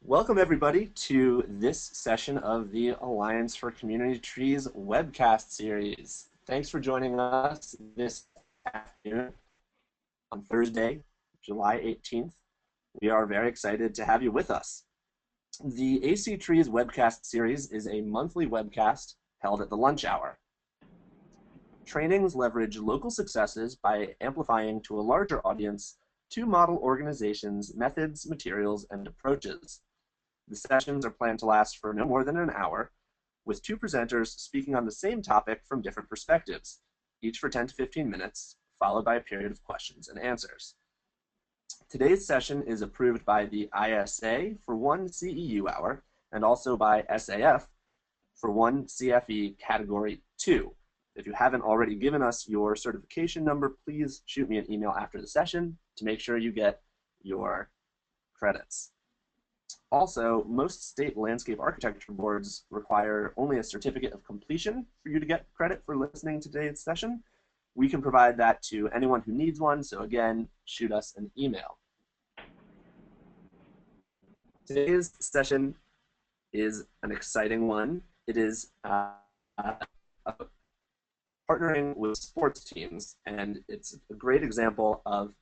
Welcome, everybody, to this session of the Alliance for Community Trees webcast series. Thanks for joining us this afternoon on Thursday, July 18th. We are very excited to have you with us. The AC Trees webcast series is a monthly webcast held at the lunch hour. Trainings leverage local successes by amplifying to a larger audience to model organizations, methods, materials, and approaches. The sessions are planned to last for no more than an hour, with two presenters speaking on the same topic from different perspectives, each for 10 to 15 minutes, followed by a period of questions and answers. Today's session is approved by the ISA for one CEU hour, and also by SAF for one CFE Category 2. If you haven't already given us your certification number, please shoot me an email after the session to make sure you get your credits. Also, most state landscape architecture boards require only a certificate of completion for you to get credit for listening to today's session. We can provide that to anyone who needs one, so again, shoot us an email. Today's session is an exciting one. It is partnering with sports teams, and it's a great example of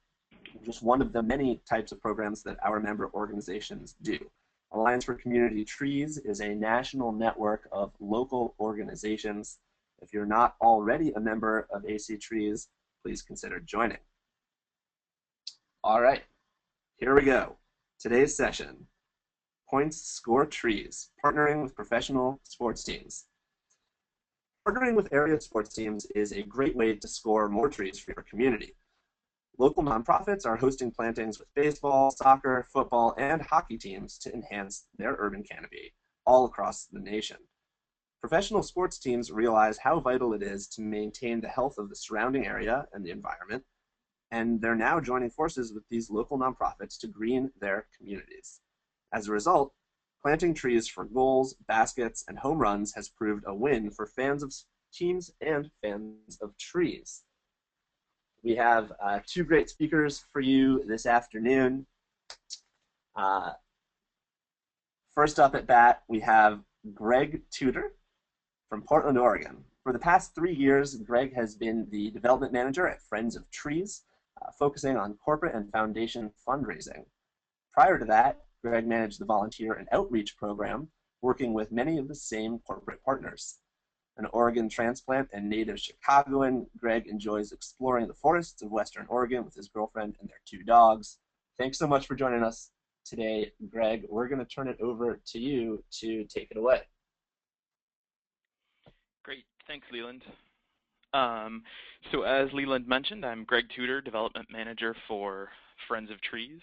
just one of the many types of programs that our member organizations do. Alliance for Community Trees is a national network of local organizations. If you're not already a member of AC Trees, please consider joining. All right, here we go. Today's session, Points Score Trees, partnering with professional sports teams. Partnering with area sports teams is a great way to score more trees for your community. Local nonprofits are hosting plantings with baseball, soccer, football, and hockey teams to enhance their urban canopy all across the nation. Professional sports teams realize how vital it is to maintain the health of the surrounding area and the environment, and they're now joining forces with these local nonprofits to green their communities. As a result, planting trees for goals, baskets, and home runs has proved a win for fans of teams and fans of trees. We have two great speakers for you this afternoon. First up at bat, we have Greg Tudor from Portland, Oregon. For the past 3 years, Greg has been the development manager at Friends of Trees, focusing on corporate and foundation fundraising. Prior to that, Greg managed the volunteer and outreach program, working with many of the same corporate partners. An Oregon transplant and native Chicagoan, Greg enjoys exploring the forests of Western Oregon with his girlfriend and their 2 dogs. Thanks so much for joining us today, Greg. We're going to turn it over to you to take it away. Great. Thanks, Leland. So as Leland mentioned, I'm Greg Tudor, Development Manager for Friends of Trees.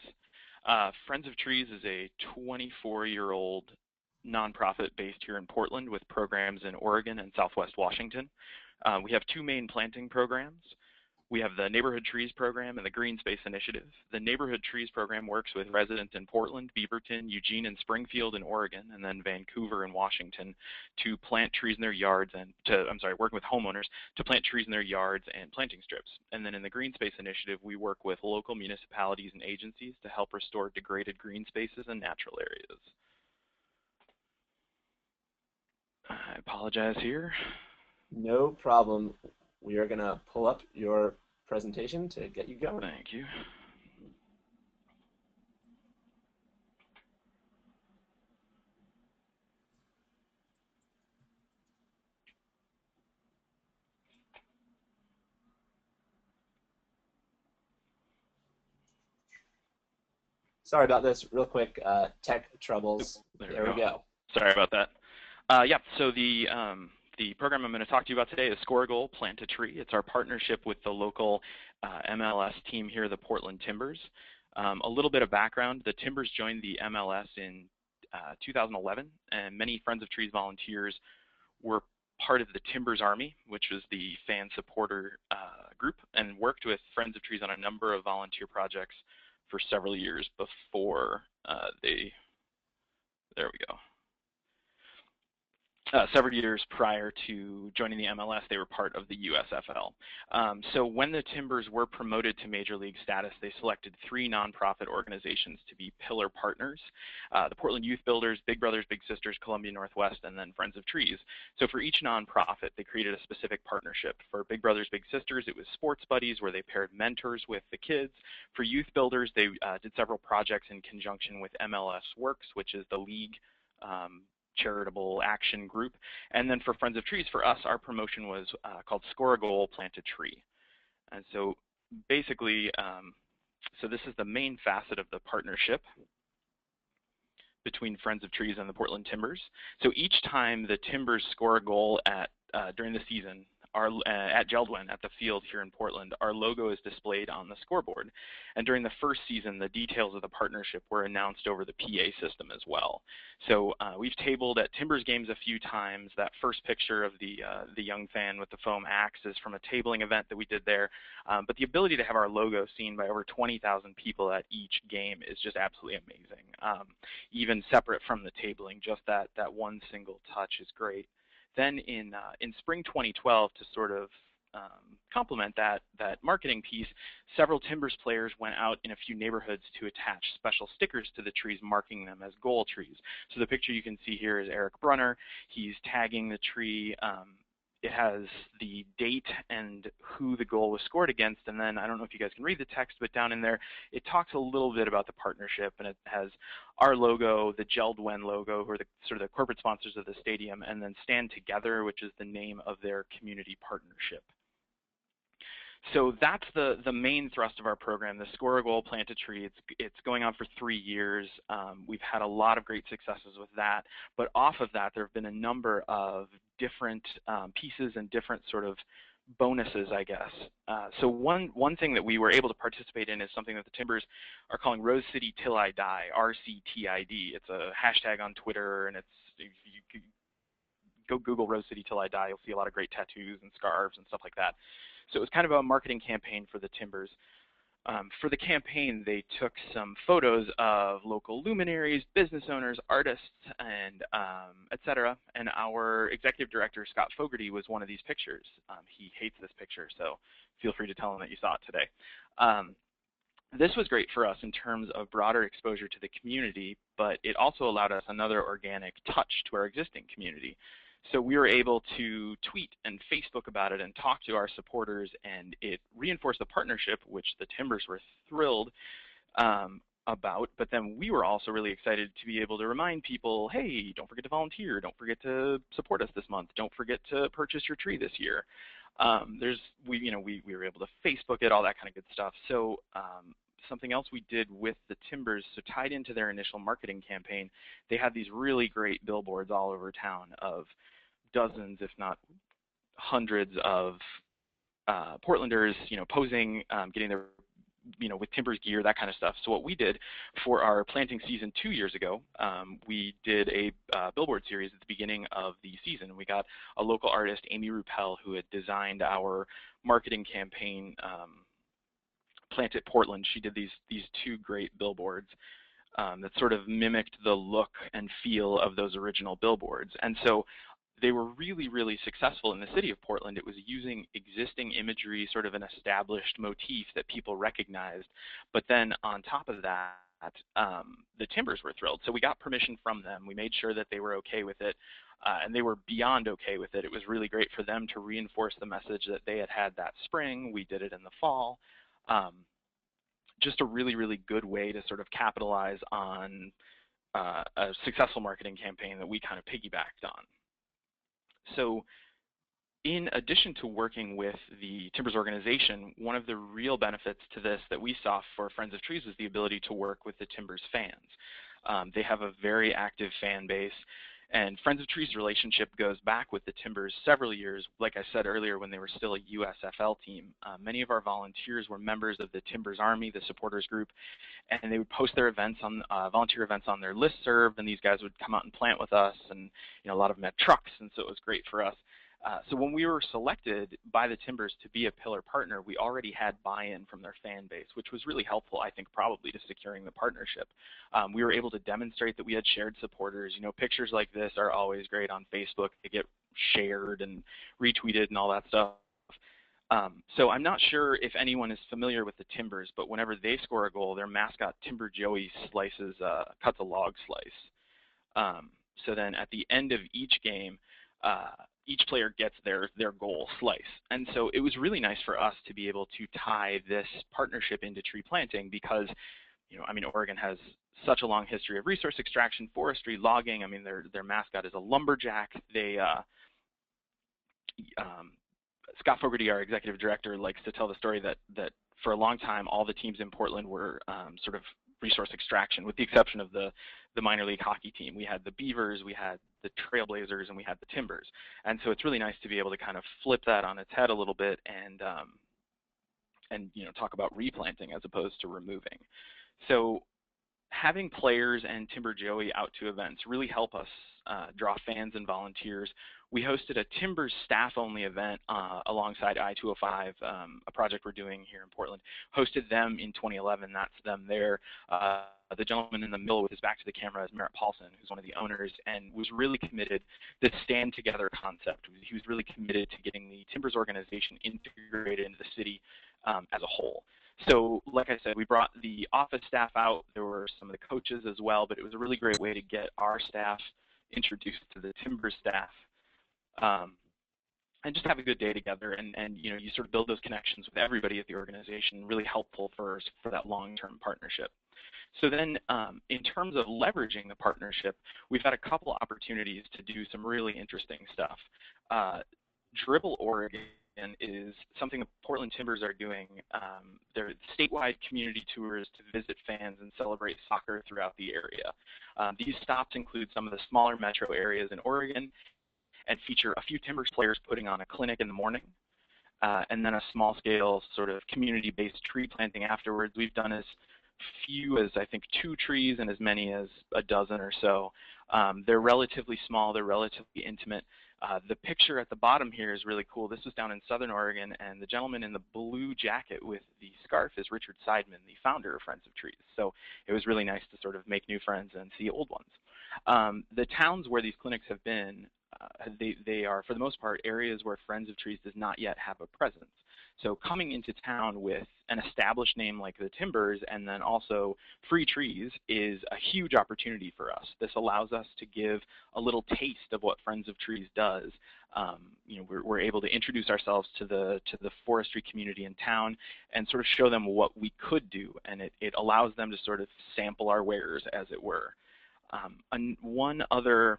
Friends of Trees is a 24-year-old nonprofit based here in Portland with programs in Oregon and Southwest Washington. We have 2 main planting programs. We have the Neighborhood Trees Program and the Green Space Initiative. The Neighborhood Trees Program works with residents in Portland, Beaverton, Eugene, and Springfield in Oregon, and then Vancouver and Washington to plant trees in their yards and working with homeowners to plant trees in their yards and planting strips. And then in the Green Space Initiative, we work with local municipalities and agencies to help restore degraded green spaces and natural areas. I apologize here. No problem. We are going to pull up your presentation to get you going. Thank you. Sorry about this. Real quick, tech troubles. There we go. Sorry about that. Yeah, so the program I'm going to talk to you about today is Score a Goal, Plant a Tree. It's our partnership with the local MLS team here, the Portland Timbers. A little bit of background, the Timbers joined the MLS in 2011, and many Friends of Trees volunteers were part of the Timbers Army, which was the fan supporter group, and worked with Friends of Trees on a number of volunteer projects for several years before there we go. several years prior to joining the MLS, they were part of the USFL. So when the Timbers were promoted to Major League status, they selected 3 nonprofit organizations to be pillar partners: the Portland Youth Builders, Big Brothers Big Sisters, Columbia Northwest, and then Friends of Trees. So for each nonprofit, they created a specific partnership. For Big Brothers Big Sisters, it was Sports Buddies, where they paired mentors with the kids. For Youth Builders, they did several projects in conjunction with MLS Works, which is the league charitable action group. And then for Friends of Trees, for us, our promotion was called Score a Goal, Plant a Tree. And so basically, so this is the main facet of the partnership between Friends of Trees and the Portland Timbers. So each time the Timbers score a goal during the season, at Geldwin, at the field here in Portland, our logo is displayed on the scoreboard. And during the first season, the details of the partnership were announced over the PA system as well. So we've tabled at Timbers games a few times. That first picture of the young fan with the foam axe is from a tabling event that we did there. But the ability to have our logo seen by over 20,000 people at each game is just absolutely amazing. Even separate from the tabling, just that one single touch is great. Then in spring 2012, to sort of complement that marketing piece, several Timbers players went out in a few neighborhoods to attach special stickers to the trees, marking them as goal trees. So the picture you can see here is Eric Brunner. He's tagging the tree. It has the date and who the goal was scored against, and then I don't know if you guys can read the text, but down in there it talks a little bit about the partnership, and it has our logo, the Geldwen logo, who are the sort of the corporate sponsors of the stadium, and then Stand Together, which is the name of their community partnership. So that's the main thrust of our program, the Score a Goal, Plant a Tree. It's going on for 3 years. We've had a lot of great successes with that, but off of that, there have been a number of different pieces and different sort of bonuses, I guess. So one thing that we were able to participate in is something that the Timbers are calling Rose City Till I Die, RCTID. It's a hashtag on Twitter, and if you go Google Rose City Till I Die, you'll see a lot of great tattoos and scarves and stuff like that. So it was kind of a marketing campaign for the Timbers. For the campaign, they took some photos of local luminaries, business owners, artists, and et cetera. And our executive director, Scott Fogarty, was one of these pictures. He hates this picture, so feel free to tell him that you saw it today. This was great for us in terms of broader exposure to the community, but it also allowed us another organic touch to our existing community. So we were able to tweet and Facebook about it and talk to our supporters, and it reinforced the partnership, which the Timbers were thrilled about. But then we were also really excited to be able to remind people, hey, don't forget to volunteer. Don't forget to support us this month. Don't forget to purchase your tree this year. We were able to Facebook it, all that kind of good stuff. So something else we did with the Timbers, so tied into their initial marketing campaign, they had these really great billboards all over town of dozens, if not hundreds of Portlanders, posing, getting their, with Timbers gear, that kind of stuff. So what we did for our planting season 2 years ago, we did a billboard series at the beginning of the season. We got a local artist, Amy Ruppel, who had designed our marketing campaign, Plant It Portland. She did these 2 great billboards that sort of mimicked the look and feel of those original billboards. And so they were really, really successful in the city of Portland. It was using existing imagery, sort of an established motif that people recognized. But then on top of that, the Timbers were thrilled. So we got permission from them. We made sure that they were okay with it, and they were beyond okay with it. It was really great for them to reinforce the message that they had that spring. We did it in the fall. Just a really, really good way to sort of capitalize on a successful marketing campaign that we kind of piggybacked on. So in addition to working with the Timbers organization, one of the real benefits to this that we saw for Friends of Trees was the ability to work with the Timbers fans. They have a very active fan base, and Friends of Trees' relationship goes back with the Timbers several years. Like I said earlier, when they were still a USFL team, many of our volunteers were members of the Timbers Army, the supporters group, and they would post their events on volunteer events on their listserv, and these guys would come out and plant with us, and a lot of them had trucks, and so it was great for us. So when we were selected by the Timbers to be a pillar partner, we already had buy-in from their fan base, which was really helpful, I think, probably to securing the partnership. We were able to demonstrate that we had shared supporters. You know, pictures like this are always great on Facebook. They get shared and retweeted and all that stuff. So I'm not sure if anyone is familiar with the Timbers, but whenever they score a goal, their mascot Timber Joey cuts a log slice. So then at the end of each game, each player gets their goal slice. And so it was really nice for us to be able to tie this partnership into tree planting because, you know, I mean, Oregon has such a long history of resource extraction, forestry, logging. I mean, their mascot is a lumberjack. Scott Fogarty, our executive director, likes to tell the story that for a long time, all the teams in Portland were sort of resource extraction, with the exception of the minor league hockey team. We had the Beavers, we had the Trailblazers, and we had the Timbers. And so it's really nice to be able to kind of flip that on its head a little bit and you know, talk about replanting as opposed to removing. So having players and Timber Joey out to events really help us draw fans and volunteers. We hosted a Timbers staff-only event alongside I-205, a project we're doing here in Portland. Hosted them in 2011. That's them there. The gentleman in the middle with his back to the camera is Merritt Paulson, who's one of the owners, and was really committed to the Stand Together concept. He was really committed to getting the Timbers organization integrated into the city as a whole. So, like I said, we brought the office staff out. There were some of the coaches as well, but it was a really great way to get our staff introduced to the Timbers staff. And just have a good day together, and you know, you sort of build those connections with everybody at the organization, really helpful for that long-term partnership. So then in terms of leveraging the partnership, we've had a couple opportunities to do some really interesting stuff. Dribble Oregon is something the Portland Timbers are doing. They're statewide community tours to visit fans and celebrate soccer throughout the area. These stops include some of the smaller metro areas in Oregon and feature a few Timbers players putting on a clinic in the morning, and then a small-scale sort of community-based tree planting afterwards. We've done as few as, I think, 2 trees and as many as a dozen or so. They're relatively small. They're relatively intimate. The picture at the bottom here is really cool. This was down in Southern Oregon, and the gentleman in the blue jacket with the scarf is Richard Seidman, the founder of Friends of Trees. So it was really nice to sort of make new friends and see old ones. The towns where these clinics have been, they are, for the most part, areas where Friends of Trees does not yet have a presence. So coming into town with an established name like the Timbers and then also free trees is a huge opportunity for us. This allows us to give a little taste of what Friends of Trees does. You know, we're able to introduce ourselves to the forestry community in town and sort of show them what we could do, and it allows them to sort of sample our wares, as it were. And one other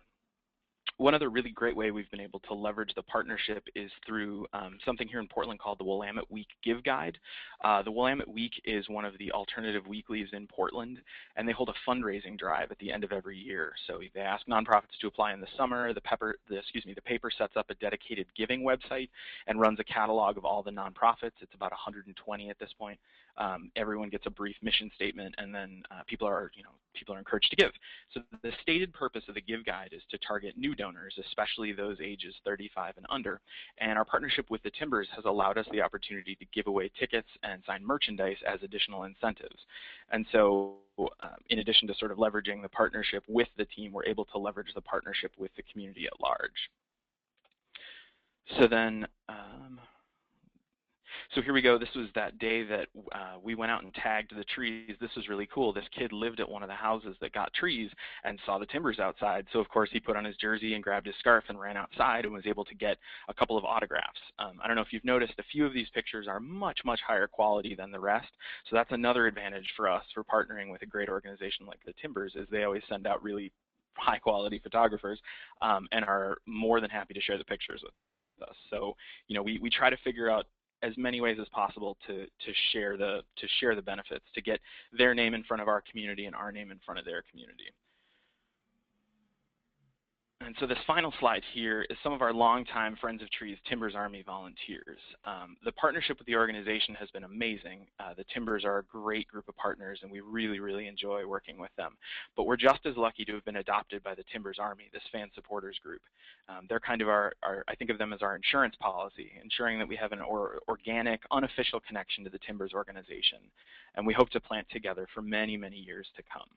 really great way we've been able to leverage the partnership is through something here in Portland called the Willamette Week Give Guide. The Willamette Week is one of the alternative weeklies in Portland, and they hold a fundraising drive at the end of every year. So they ask nonprofits to apply in the summer. The paper sets up a dedicated giving website and runs a catalog of all the nonprofits. It's about 120 at this point. Everyone gets a brief mission statement, and then people are encouraged to give. So the stated purpose of the Give Guide is to target new donors, especially those ages 35 and under. And our partnership with the Timbers has allowed us the opportunity to give away tickets and sign merchandise as additional incentives. And so in addition to sort of leveraging the partnership with the team, we're able to leverage the partnership with the community at large. So then, so here we go. This was that day that we went out and tagged the trees. This was really cool. This kid lived at one of the houses that got trees and saw the Timbers outside. So, of course, he put on his jersey and grabbed his scarf and ran outside and was able to get a couple of autographs. I don't know if you've noticed, a few of these pictures are much, much higher quality than the rest. So that's another advantage for us for partnering with a great organization like the Timbers, is they always send out really high-quality photographers and are more than happy to share the pictures with us. So, you know, we try to figure out as many ways as possible to share the benefits, to get their name in front of our community and our name in front of their community. And so this final slide here is some of our longtime Friends of Trees Timbers Army volunteers. The partnership with the organization has been amazing. The Timbers are a great group of partners, and we really, really enjoy working with them. But we're just as lucky to have been adopted by the Timbers Army, this fan supporters group. They're kind of I think of them as our insurance policy, ensuring that we have an organic, unofficial connection to the Timbers organization. And we hope to plant together for many, many years to come.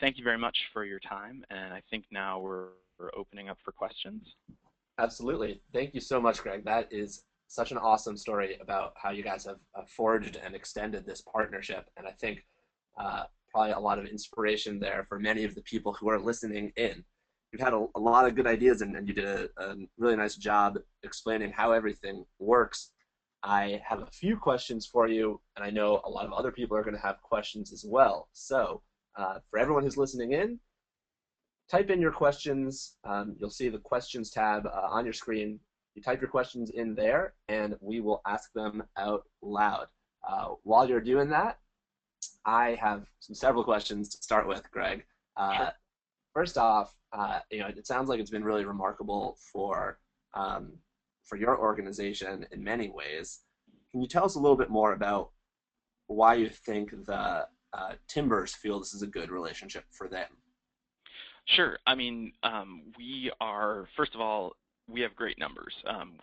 Thank you very much for your time, and I think now we're opening up for questions. Absolutely. Thank you so much, Greg. That is such an awesome story about how you guys have forged and extended this partnership. And I think probably a lot of inspiration there for many of the people who are listening in. You've had a lot of good ideas, and you did a really nice job explaining how everything works. I have a few questions for you, and I know a lot of other people are going to have questions as well. So for everyone who's listening in, type in your questions. You'll see the questions tab on your screen. You type your questions in there, and we will ask them out loud. While you're doing that, I have several questions to start with, Greg. Sure. First off, it sounds like it's been really remarkable for your organization in many ways. Can you tell us a little bit more about why you think the Timbers feel this is a good relationship for them? Sure. I mean, first of all, we have great numbers.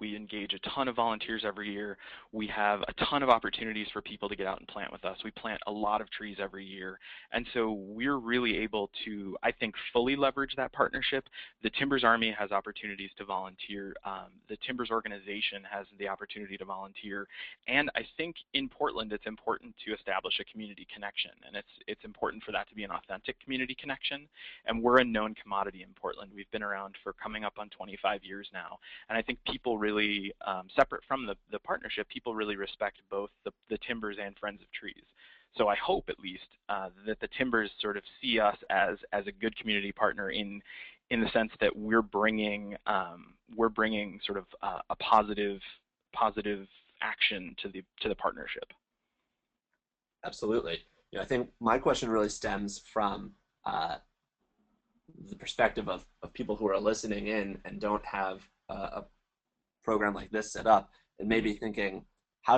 We engage a ton of volunteers every year. We have a ton of opportunities for people to get out and plant with us. We plant a lot of trees every year. And so we're really able to, I think, fully leverage that partnership. The Timbers Army has opportunities to volunteer. The Timbers organization has the opportunity to volunteer. And I think in Portland, it's important to establish a community connection. And it's important for that to be an authentic community connection. And we're a known commodity in Portland. We've been around for coming up on 25 years now. And I think people really, separate from the partnership, people really respect both the Timbers and Friends of Trees. So I hope at least that the Timbers sort of see us as a good community partner in the sense that we're bringing sort of a positive action to the partnership. Absolutely. I think my question really stems from the perspective of people who are listening in and don't have a program like this set up, and maybe thinking, how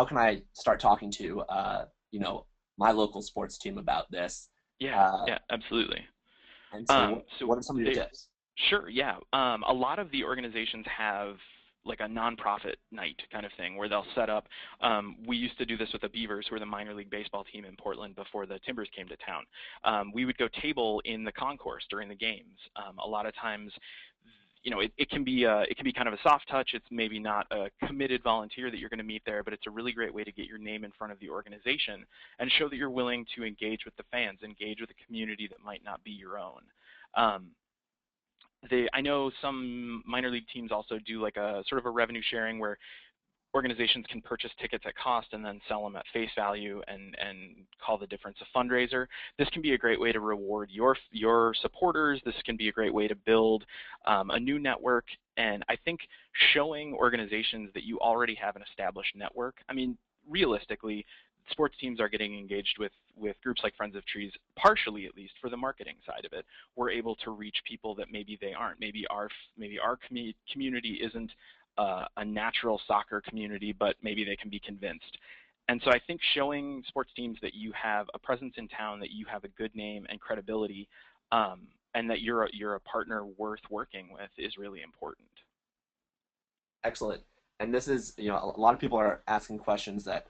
can I start talking to my local sports team about this? Yeah, absolutely. And so, what are some of your tips? Sure, yeah. A lot of the organizations have like a nonprofit night kind of thing where they'll set up. We used to do this with the Beavers, who are the minor league baseball team in Portland before the Timbers came to town. We would go table in the concourse during the games. A lot of times, it can be kind of a soft touch. It's maybe not a committed volunteer that you're going to meet there, but it's a really great way to get your name in front of the organization and show that you're willing to engage with the fans, engage with a community that might not be your own. I know some minor league teams also do like a sort of a revenue sharing where organizations can purchase tickets at cost and then sell them at face value and call the difference a fundraiser. This can be a great way to reward your supporters. This can be a great way to build a new network. And I think showing organizations that you already have an established network, I mean, realistically, sports teams are getting engaged with groups like Friends of Trees, partially at least for the marketing side of it. We're able to reach people that maybe they aren't. Maybe our community isn't a natural soccer community, but maybe they can be convinced. And so I think showing sports teams that you have a presence in town, that you have a good name and credibility, and that you're a partner worth working with is really important. Excellent. And this is, a lot of people are asking questions that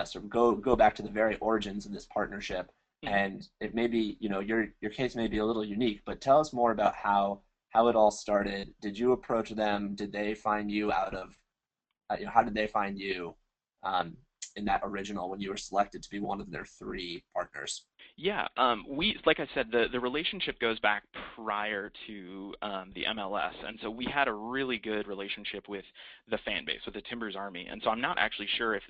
sort of go back to the very origins of this partnership. Mm-hmm. And it may be, your case may be a little unique, but tell us more about how it all started. Did you approach them? Did they find you out of, how did they find you in that original when you were selected to be one of their 3 partners? Yeah, like I said, the relationship goes back prior to the MLS, and so we had a really good relationship with the fan base, with the Timbers Army, and so I'm not actually sure if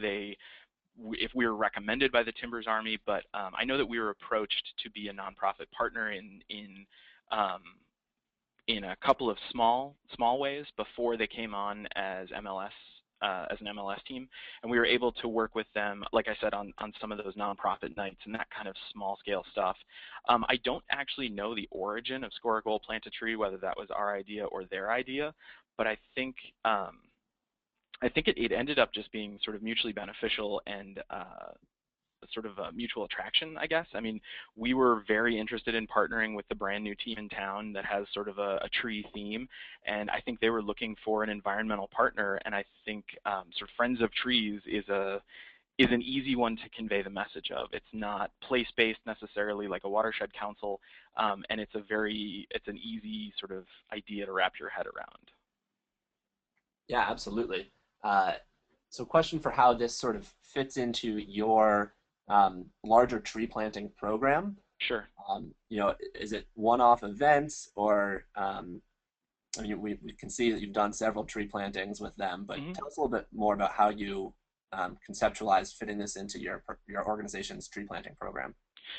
we were recommended by the Timbers Army, but I know that we were approached to be a nonprofit partner in a couple of small ways before they came on as MLS as an MLS team, and we were able to work with them, like I said, on some of those nonprofit nights and that kind of small scale stuff. I don't actually know the origin of Score a Goal, Plant a Tree, whether that was our idea or their idea, but I think it ended up just being sort of mutually beneficial and sort of a mutual attraction, I guess. I mean, we were very interested in partnering with the brand new team in town that has sort of a tree theme, and I think they were looking for an environmental partner, and I think sort of Friends of Trees is an easy one to convey the message of. It's not place-based necessarily like a watershed council, and it's an easy sort of idea to wrap your head around. Yeah, absolutely. Uh, so question for how this sort of fits into your larger tree planting program. Sure. Is it one-off events or, I mean, we can see that you've done several tree plantings with them, but Mhm. tell us a little bit more about how you conceptualize fitting this into your organization's tree planting program.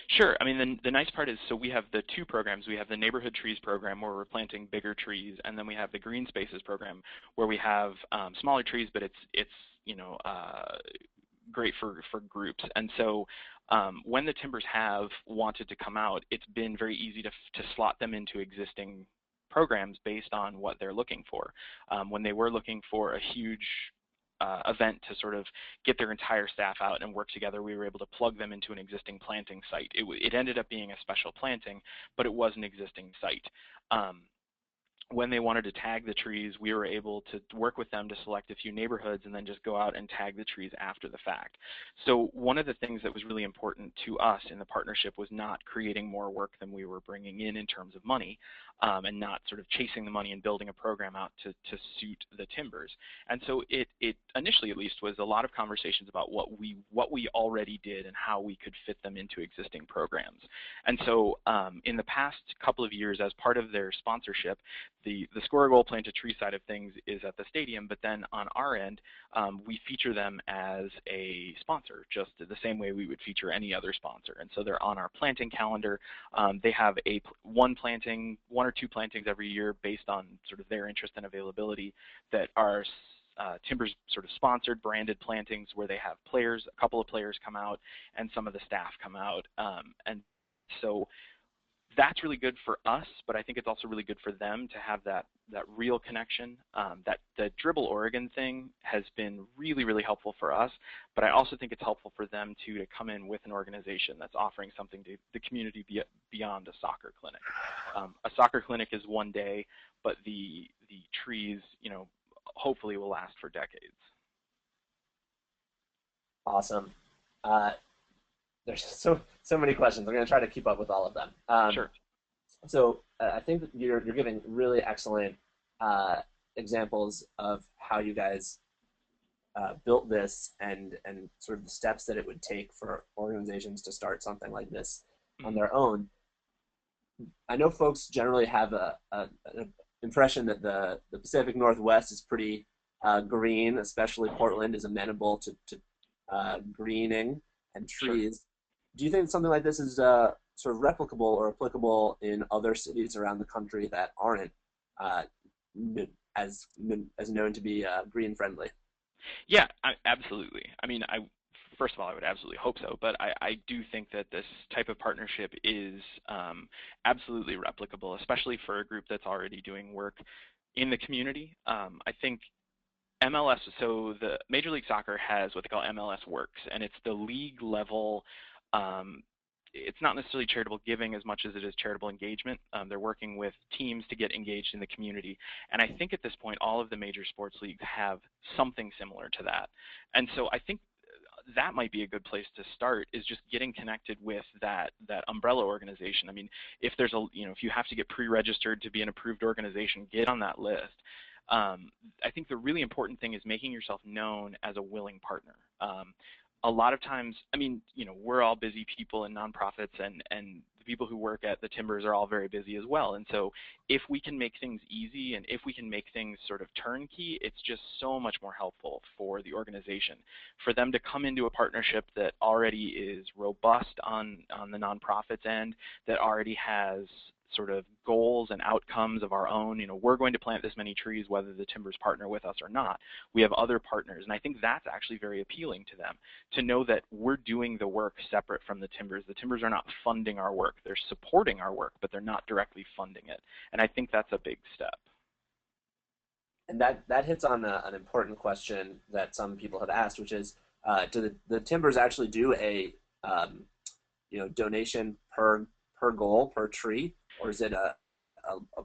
Sure. I mean, the nice part is, so we have the two programs. We have the Neighborhood Trees program where we're planting bigger trees, and then we have the Green Spaces program where we have smaller trees, but it's you know great for groups. And so when the timbers have wanted to come out, it's been very easy to slot them into existing programs based on what they're looking for. When they were looking for a huge event to sort of get their entire staff out and work together, we were able to plug them into an existing planting site. It ended up being a special planting, but it was an existing site. Um, when they wanted to tag the trees, we were able to work with them to select a few neighborhoods and then just go out and tag the trees after the fact. So one of the things that was really important to us in the partnership was not creating more work than we were bringing in terms of money, and not sort of chasing the money and building a program out to suit the timbers. And so it initially at least was a lot of conversations about what we already did and how we could fit them into existing programs. And so in the past couple of years, as part of their sponsorship, the Score a Goal, Plant a Tree side of things is at the stadium, but then on our end, we feature them as a sponsor, just the same way we would feature any other sponsor. And so they're on our planting calendar. They have one or two plantings every year based on sort of their interest and availability that are Timbers sort of sponsored branded plantings where they have a couple of players come out and some of the staff come out. And so that's really good for us, but I think it's also really good for them to have that real connection. That the Dribble Oregon thing has been really, really helpful for us, but I also think it's helpful for them too to come in with an organization that's offering something to the community beyond a soccer clinic. A soccer clinic is one day, but the trees, hopefully will last for decades. Awesome. Uh, there's so many questions. I'm going to try to keep up with all of them. Sure. So I think that you're giving really excellent uh, examples of how you guys built this and sort of the steps that it would take for organizations to start something like this on Mhm. their own. I know folks generally have an impression that the Pacific Northwest is pretty green, especially Portland is amenable to greening and Sure. trees. Do you think something like this is sort of replicable or applicable in other cities around the country that aren't uh, as known to be green friendly? Yeah, absolutely. I mean, first of all, I would absolutely hope so, but I do think that this type of partnership is absolutely replicable, especially for a group that's already doing work in the community. I think MLS, so the Major League Soccer has what they call MLS Works, and it's the league level. Um, it's not necessarily charitable giving as much as it is charitable engagement. They're working with teams to get engaged in the community. And I think at this point, all of the major sports leagues have something similar to that. And so I think that might be a good place to start, is just getting connected with that umbrella organization. I mean, if you have to get pre-registered to be an approved organization, get on that list. I think the really important thing is making yourself known as a willing partner. A lot of times, I mean, we're all busy people in nonprofits, and the people who work at the Timbers are all very busy as well. And so if we can make things easy and if we can make things sort of turnkey, it's just so much more helpful for the organization. For them to come into a partnership that already is robust on the nonprofits end, that already has sort of goals and outcomes of our own. We're going to plant this many trees whether the timbers partner with us or not. We have other partners, and I think that's actually very appealing to them, to know that we're doing the work separate from the timbers. The timbers are not funding our work. They're supporting our work, but they're not directly funding it. And I think that's a big step. And that hits on an important question that some people have asked, which is, do the timbers actually do a donation per goal per tree, or is it a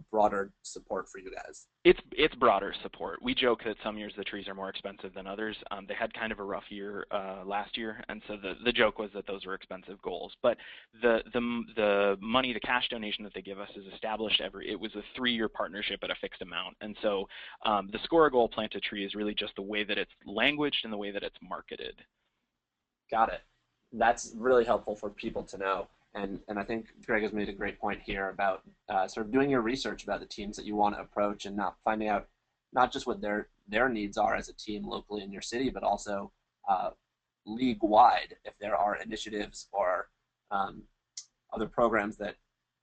broader support for you guys? It's broader support. We joke that some years the trees are more expensive than others. They had kind of a rough year last year, and so the joke was that those were expensive goals. But the money, the cash donation that they give us is established it was a 3-year partnership at a fixed amount, and so the score a goal, plant a tree is really just the way that it's languaged and the way that it's marketed. Got it. That's really helpful for people to know. And I think Greg has made a great point here about sort of doing your research about the teams that you want to approach and not finding out not just what their needs are as a team locally in your city, but also league-wide if there are initiatives or other programs that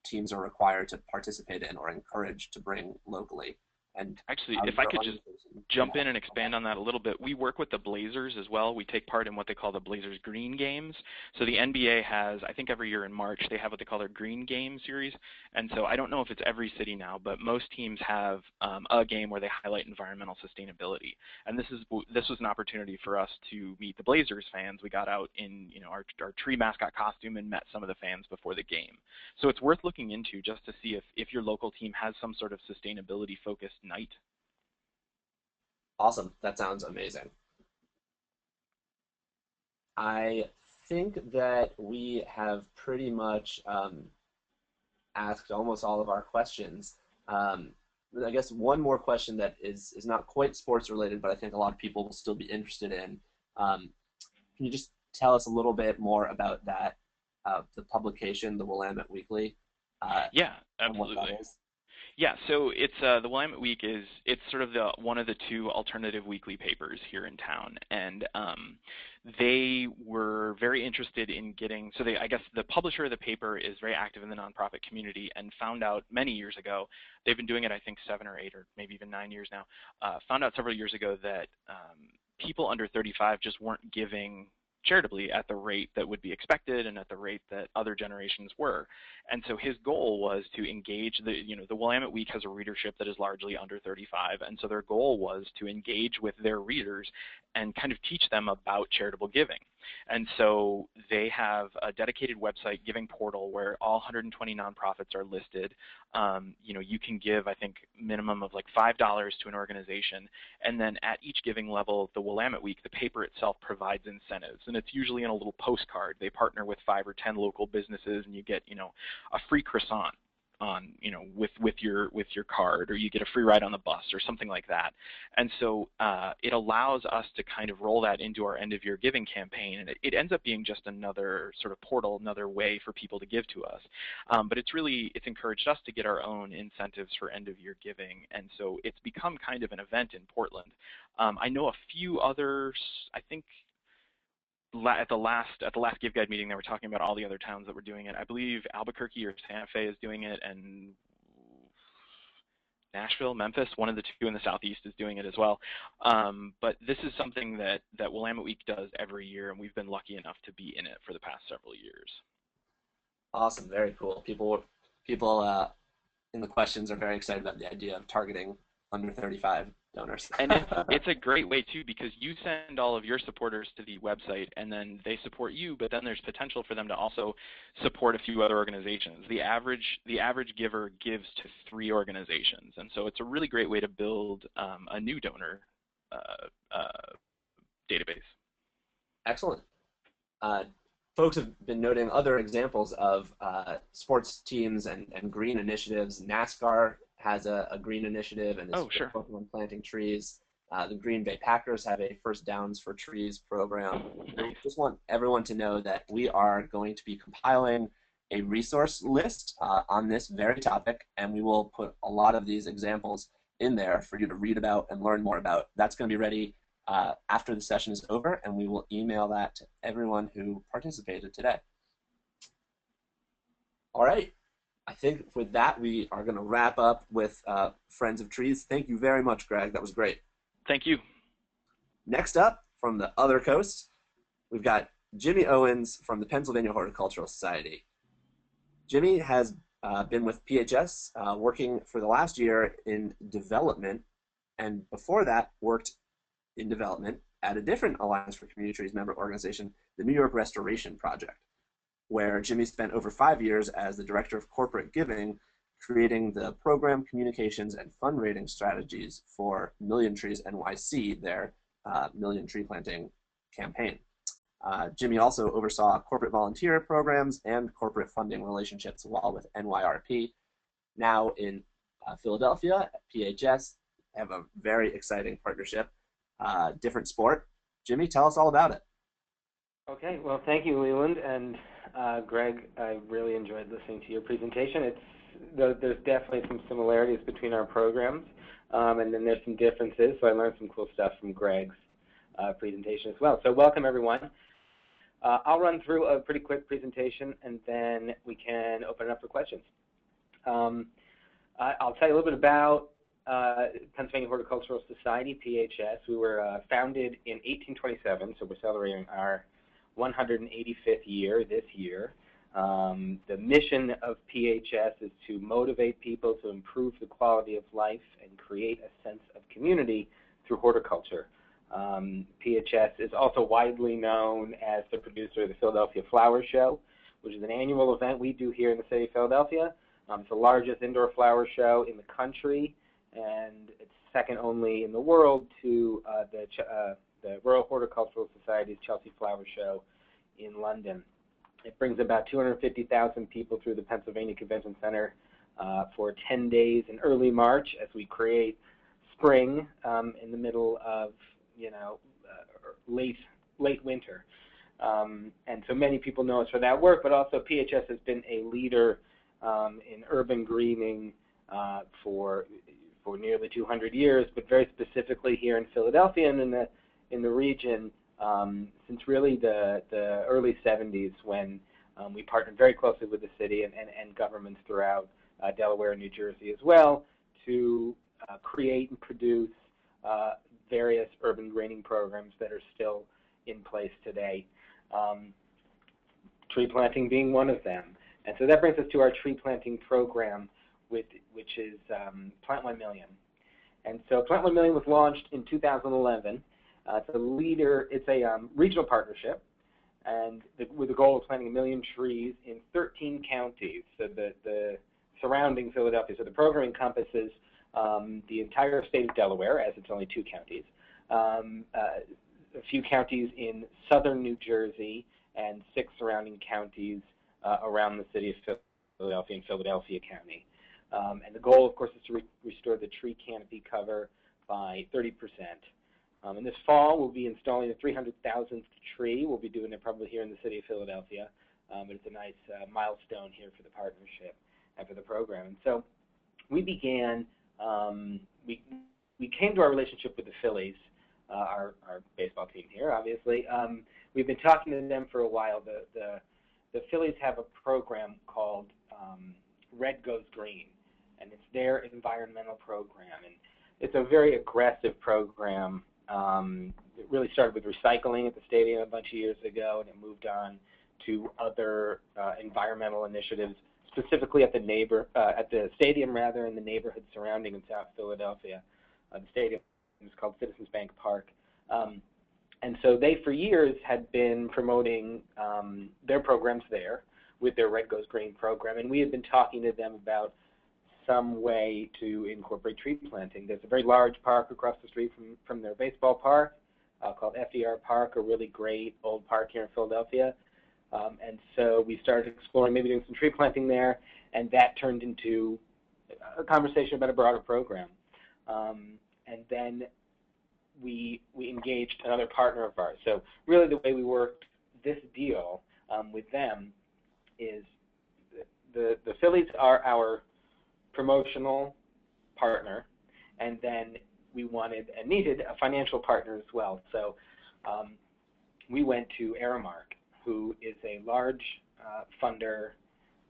teams are required to participate in or encouraged to bring locally. And actually, if I could just jump in and expand on that a little bit, we work with the Blazers as well. We take part in what they call the Blazers Green Games. So the NBA has, I think every year in March, they have what they call their Green Game series. And so I don't know if it's every city now, but most teams have a game where they highlight environmental sustainability. And this was an opportunity for us to meet the Blazers fans. We got out in our tree mascot costume and met some of the fans before the game. So it's worth looking into just to see if your local team has some sort of sustainability focused night. Awesome. That sounds amazing. I think that we have pretty much asked almost all of our questions. I guess one more question that is not quite sports related, but I think a lot of people will still be interested in. Can you just tell us a little bit more about that, the publication, the Willamette Weekly? Yeah, absolutely. Yeah, so it's the Willamette Week it's sort of one of the 2 alternative weekly papers here in town, and they were very interested in getting. So I guess the publisher of the paper is very active in the nonprofit community, and found out many years ago. They've been doing it, I think, 7 or 8 or maybe even 9 years now. Found out several years ago that people under 35 just weren't giving charitably at the rate that would be expected and at the rate that other generations were. And so his goal was to engage the Willamette Week has a readership that is largely under 35, and so their goal was to engage with their readers and kind of teach them about charitable giving. And so they have a dedicated website giving portal where all 120 nonprofits are listed. You can give, I think, minimum of like $5 to an organization, and then at each giving level, the Willamette Week, the paper itself provides incentives, and it's usually in a little postcard. They partner with 5 or 10 local businesses, and you get, a free croissant on, with your card, or you get a free ride on the bus or something like that. And so it allows us to kind of roll that into our end of year giving campaign, and it ends up being just another sort of portal, another way for people to give to us. But it's encouraged us to get our own incentives for end of year giving, and so it's become kind of an event in Portland. I know a few others, I think, at the last Give Guide meeting, they were talking about all the other towns that were doing it. I believe Albuquerque or Santa Fe is doing it, and Nashville, Memphis, one of the 2 in the southeast is doing it as well. But this is something that Willamette Week does every year, and we've been lucky enough to be in it for the past several years. Awesome, very cool. People in the questions are very excited about the idea of targeting under 35 donors. And it's a great way too, because you send all of your supporters to the website and then they support you, but then there's potential for them to also support a few other organizations. The average giver gives to 3 organizations, and so it's a really great way to build a new donor database. Excellent. Folks have been noting other examples of sports teams and green initiatives. NASCAR has a green initiative and is focused on planting trees. The Green Bay Packers have a First Downs for Trees program. I just want everyone to know that we are going to be compiling a resource list on this very topic, and we will put a lot of these examples in there for you to read about and learn more about. That's going to be ready after the session is over, and we will email that to everyone who participated today. All right. I think with that, we are going to wrap up with Friends of Trees. Thank you very much, Greg. That was great. Thank you. Next up, from the other coast, we've got Jimmy Owens from the Pennsylvania Horticultural Society. Jimmy has been with PHS working for the last year in development, and before that worked in development at a different Alliance for Community Trees member organization, the New York Restoration Project, where Jimmy spent over 5 years as the Director of Corporate Giving, creating the program, communications, and fundraising strategies for Million Trees NYC, their million tree planting campaign. Jimmy also oversaw corporate volunteer programs and corporate funding relationships while with NYRP. Now in Philadelphia at PHS, have a very exciting partnership, different sport. Jimmy, tell us all about it. Okay, well, thank you, Leland, and Greg, I really enjoyed listening to your presentation. There's definitely some similarities between our programs, and then there's some differences, so I learned some cool stuff from Greg's presentation as well. So welcome, everyone. I'll run through a pretty quick presentation, and then we can open it up for questions. I'll tell you a little bit about Pennsylvania Horticultural Society, PHS. We were founded in 1827, so we're celebrating our 185th year this year. The mission of PHS is to motivate people to improve the quality of life and create a sense of community through horticulture. PHS is also widely known as the producer of the Philadelphia Flower Show, which is an annual event we do here in the city of Philadelphia. It's the largest indoor flower show in the country, and it's second only in the world to the Royal Horticultural Society's Chelsea Flower Show in London. It brings about 250,000 people through the Pennsylvania Convention Center for 10 days in early March as we create spring in the middle of late winter. And so many people know us for that work, but also PHS has been a leader in urban greening for nearly 200 years, but very specifically here in Philadelphia and in the region since really the early 70s, when we partnered very closely with the city and governments throughout Delaware and New Jersey as well to create and produce various urban greening programs that are still in place today, tree planting being one of them. And so that brings us to our tree planting program, which is Plant 1 Million. And so Plant 1 Million was launched in 2011. It's a regional partnership, and with the goal of planting 1 million trees in 13 counties, so the surrounding Philadelphia. So the program encompasses the entire state of Delaware, as it's only 2 counties, a few counties in southern New Jersey, and 6 surrounding counties around the city of Philadelphia and Philadelphia County. And the goal, of course, is to restore the tree canopy cover by 30%. And this fall, we'll be installing the 300,000th tree. We'll be doing it probably here in the city of Philadelphia. But it's a nice milestone here for the partnership and for the program. And so we began, we came to our relationship with the Phillies, our baseball team here, obviously. We've been talking to them for a while. The Phillies have a program called Red Goes Green, and it's their environmental program. And it's a very aggressive program. It really started with recycling at the stadium a bunch of years ago, and it moved on to other environmental initiatives, specifically at the stadium rather, in the neighborhood surrounding in South Philadelphia. The stadium is called Citizens Bank Park. And so they, for years, had been promoting their programs there with their Red Goes Green program, and we had been talking to them about some way to incorporate tree planting. There's a very large park across the street from their baseball park called FDR Park, a really great old park here in Philadelphia. And so we started exploring maybe doing some tree planting there, and that turned into a conversation about a broader program. And then we engaged another partner of ours. So really the way we worked this deal with them is the Phillies are our promotional partner, and then we wanted and needed a financial partner as well. So we went to Aramark, who is a large funder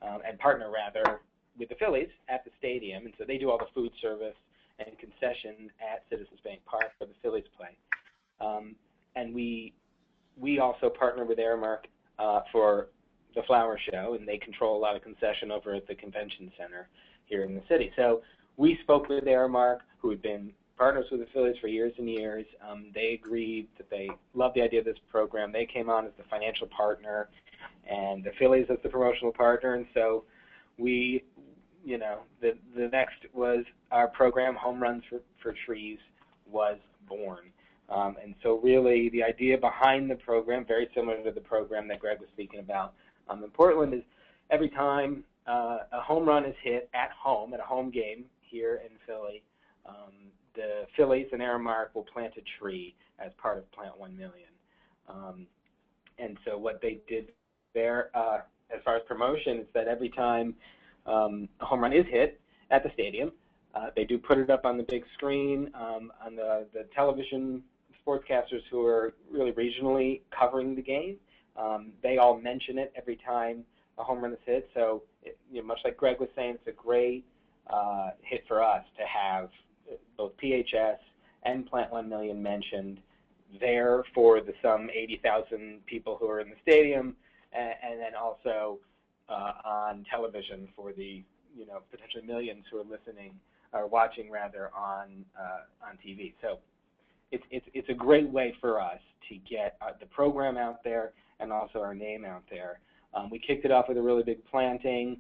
and partner rather with the Phillies at the stadium, and so they do all the food service and concession at Citizens Bank Park where the Phillies play. And we also partner with Aramark for the flower show, and they control a lot of concession over at the convention center here in the city. So we spoke with Aramark, who had been partners with the Phillies for years and years. They agreed that they loved the idea of this program. They came on as the financial partner, and the Phillies as the promotional partner. And so we, the next was our program, Home Runs for Trees, was born. And so really the idea behind the program, very similar to the program that Greg was speaking about in Portland, is every time a home run is hit at home, at a home game here in Philly, the Phillies and Aramark will plant a tree as part of Plant 1 Million. And so what they did there as far as promotion is that every time a home run is hit at the stadium, they do put it up on the big screen, on the television sportscasters who are really regionally covering the game. They all mention it every time a home run is hit. So, much like Greg was saying, it's a great hit for us to have both PHS and Plant 1 Million mentioned there for the some 80,000 people who are in the stadium, and then also on television for the potentially millions who are listening or watching rather on TV. So it's a great way for us to get the program out there and also our name out there. We kicked it off with a really big planting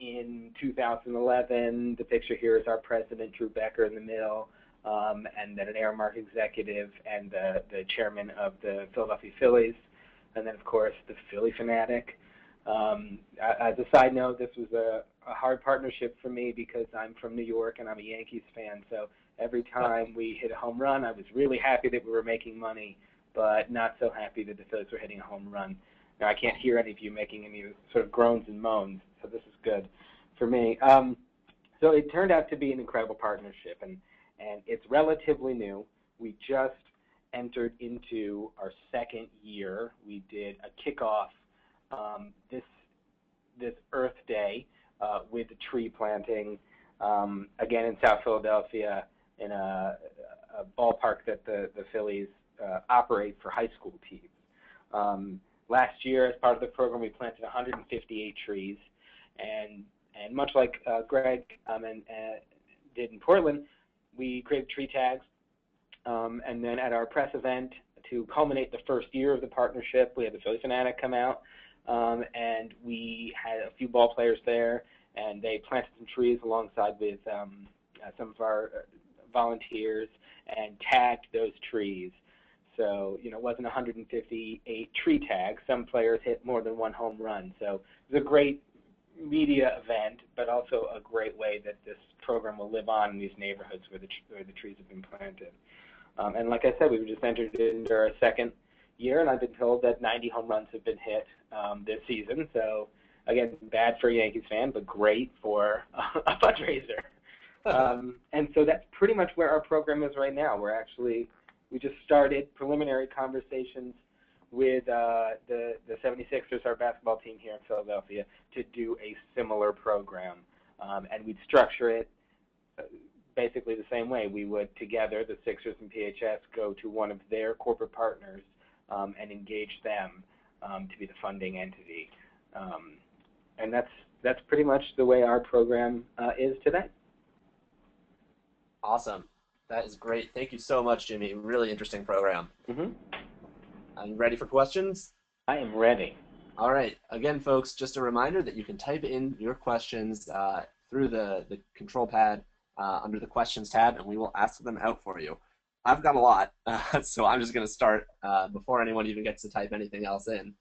in 2011. The picture here is our president, Drew Becker, in the middle, and then an Aramark executive and the chairman of the Philadelphia Phillies, and then, of course, the Philly fanatic. As a side note, this was a hard partnership for me because I'm from New York and I'm a Yankees fan, so every time we hit a home run, I was really happy that we were making money, but not so happy that the Phillies were hitting a home run. Now, I can't hear any of you making any sort of groans and moans, so this is good for me. So it turned out to be an incredible partnership, and it's relatively new. We just entered into our second year. We did a kickoff this Earth Day with a tree planting, again in South Philadelphia in a ballpark that the Phillies operate for high school teams. Last year, as part of the program, we planted 158 trees, and much like Greg did in Portland, we created tree tags, and then at our press event to culminate the first year of the partnership, we had the Philly Fanatic come out, and we had a few ball players there, and they planted some trees alongside with some of our volunteers and tagged those trees. So, it wasn't 158 tree tags. Some players hit more than one home run. So it was a great media event, but also a great way that this program will live on in these neighborhoods where the trees have been planted. And like I said, we've just entered into our second year, and I've been told that 90 home runs have been hit this season. So, again, bad for a Yankees fan, but great for a fundraiser. And so that's pretty much where our program is right now. We just started preliminary conversations with the 76ers, our basketball team here in Philadelphia, to do a similar program. And we'd structure it basically the same way. We would, together, the Sixers and PHS, go to one of their corporate partners and engage them to be the funding entity. And that's pretty much the way our program is today. Awesome. That is great. Thank you so much, Jimmy. Really interesting program. Mm-hmm. Are you ready for questions? I am ready. All right. Again, folks, just a reminder that you can type in your questions through the control pad under the questions tab, and we will ask them out for you. I've got a lot, so I'm just going to start before anyone even gets to type anything else in.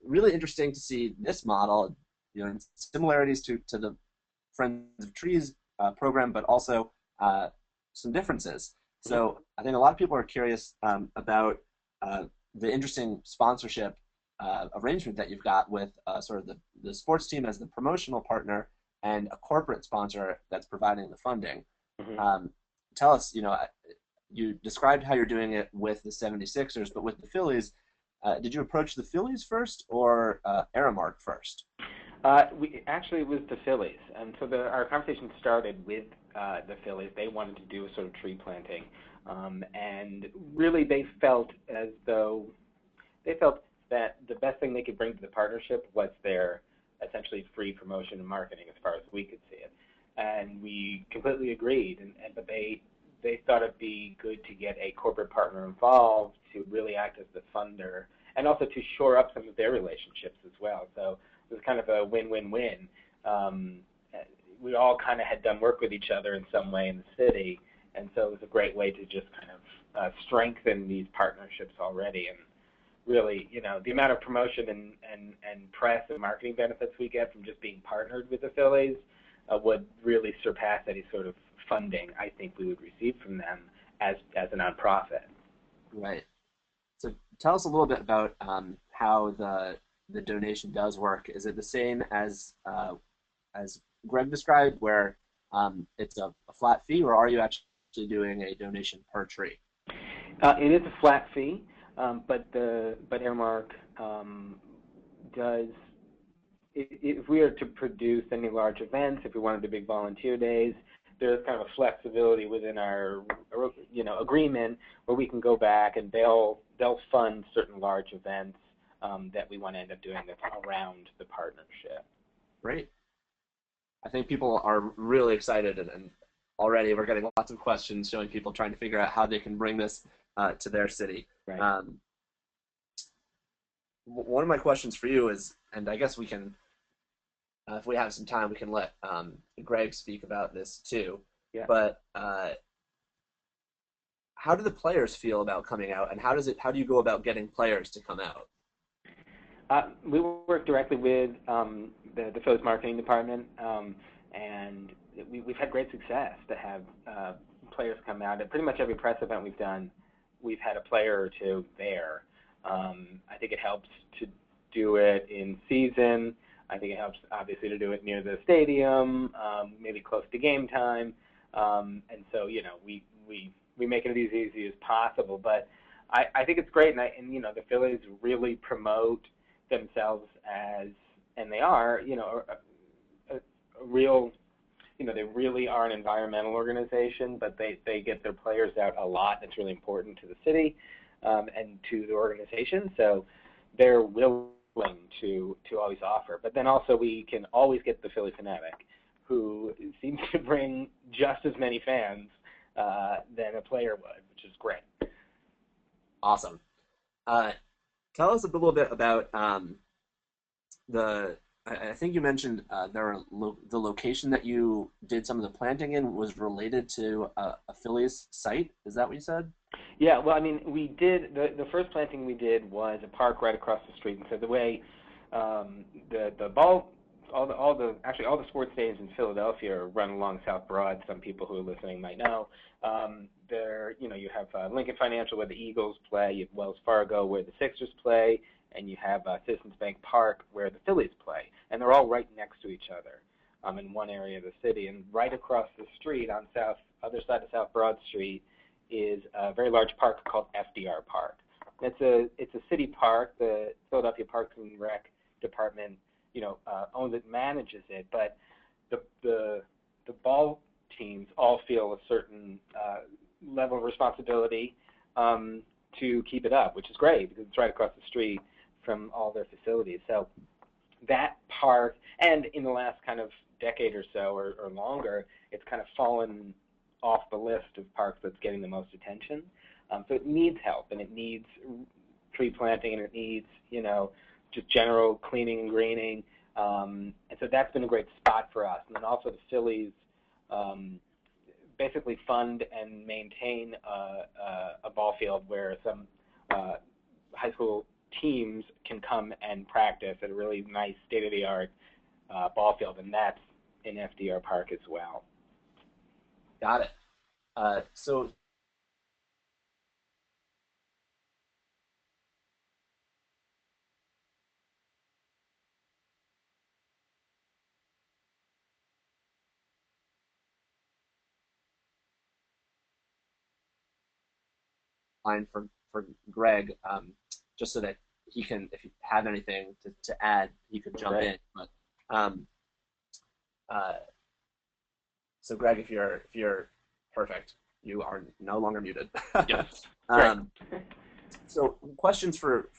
Really interesting to see this model, similarities to the Friends of Trees program, but also some differences. So I think a lot of people are curious about the interesting sponsorship arrangement that you've got with sort of the sports team as the promotional partner and a corporate sponsor that's providing the funding. Mm-hmm. Tell us, you described how you're doing it with the 76ers, but with the Phillies, did you approach the Phillies first or Aramark first? We actually, it was the Phillies, and so our conversation started with the Phillies. They wanted to do a sort of tree planting, and really they felt that the best thing they could bring to the partnership was their essentially free promotion and marketing, as far as we could see it, and we completely agreed. But they thought it'd be good to get a corporate partner involved to really act as the funder, and also to shore up some of their relationships as well. So it was kind of a win-win-win. Um, we all kind of had done work with each other in some way in the city, and so it was a great way to just kind of strengthen these partnerships already. And really, the amount of promotion and press and marketing benefits we get from just being partnered with the Phillies would really surpass any sort of funding I think we would receive from them as a nonprofit. Right. So tell us a little bit about how the donation does work. Is it the same as Greg described, where it's a flat fee, or are you actually doing a donation per tree? It is a flat fee, but Airmark does. If we are to produce any large events, if we wanted to do big volunteer days, there's kind of a flexibility within our agreement where we can go back and they'll fund certain large events that we want to end up doing that's around the partnership. Great. I think people are really excited, and already we're getting lots of questions showing people trying to figure out how they can bring this to their city. Right. One of my questions for you is, and I guess we can, if we have some time, we can let Greg speak about this too. Yeah. But how do the players feel about coming out, and how do you go about getting players to come out? We work directly with the Phillies marketing department, and we've had great success to have players come out. At pretty much every press event we've done, we've had a player or two there. I think it helps to do it in season. I think it helps, obviously, to do it near the stadium, maybe close to game time. And so, we make it as easy as possible. But I think it's great, and the Phillies really promote themselves as, and they are, a real, they really are an environmental organization, but they get their players out a lot. That's really important to the city and to the organization. So they're willing to always offer. But then also we can always get the Philly fanatic, who seems to bring just as many fans than a player would, which is great. Awesome. Tell us a little bit about I think you mentioned the location that you did some of the planting in was related to a Phillies site. Is that what you said? Yeah, well, I mean, we did, the first planting we did was a park right across the street. And so the way the ball, actually all the sports stadiums in Philadelphia are run along South Broad. Some people who are listening might know. You have Lincoln Financial where the Eagles play, you have Wells Fargo where the Sixers play, and you have Citizens Bank Park where the Phillies play. And they're all right next to each other in one area of the city. And right across the street on other side of South Broad Street is a very large park called FDR Park. It's a city park. The Philadelphia Parks and Rec Department, owns it, manages it, but the ball teams all feel a certain level of responsibility to keep it up, which is great because it's right across the street from all their facilities. So that park, and in the last kind of decade or so or longer, it's kind of fallen off the list of parks that's getting the most attention. So it needs help, and it needs tree planting, and it needs, just general cleaning and greening. And so that's been a great spot for us. And then also the Phillies basically fund and maintain a ball field where some high school teams can come and practice at a really nice state-of-the-art ball field, and that's in FDR Park as well. Got it. So line for Greg, just so that he can, if you have anything to add, he could jump in. But Um, uh, so Greg, if you're perfect, you are no longer muted. Yes. Great. um, so questions for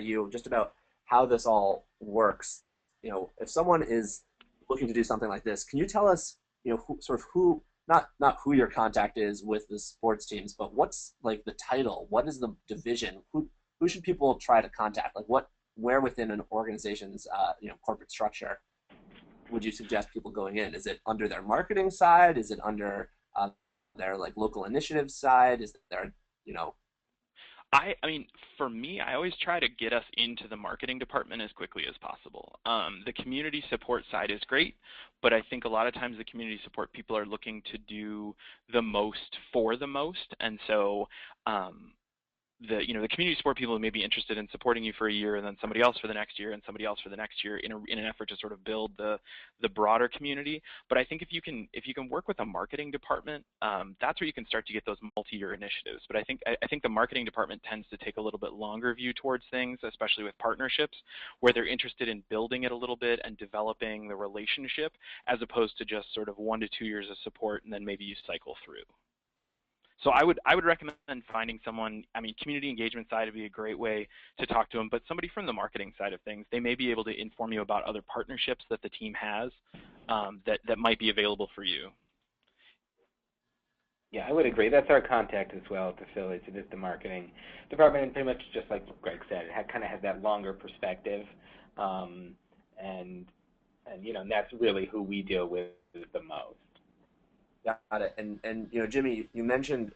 you just about how this all works. If someone is looking to do something like this, can you tell us, who, not who your contact is with the sports teams, but what's like the title? What is the division? Who should people try to contact? Like where within an organization's corporate structure would you suggest people going in? Is it under their marketing side? Is it under their like local initiative side? Is there, you know, I mean, for me, I always try to get us into the marketing department as quickly as possible. The community support side is great, but I think a lot of times the community support people are looking to do the most for the most, and so the community support people may be interested in supporting you for a year and then somebody else for the next year and somebody else for the next year in an effort to sort of build the broader community. But I think if you can work with a marketing department, that's where you can start to get those multi-year initiatives. But I think the marketing department tends to take a little bit longer view towards things, especially with partnerships, where they're interested in building it a little bit and developing the relationship, as opposed to just sort of 1 to 2 years of support and then maybe you cycle through. So I would recommend finding someone. I mean, community engagement side would be a great way to talk to them, but somebody from the marketing side of things, they may be able to inform you about other partnerships that the team has that might be available for you. Yeah, I would agree. That's our contact as well at the Phillies. It is the marketing department, and pretty much just like Greg said, it kind of has that longer perspective, and that's really who we deal with the most. got it. And Jimmy, you mentioned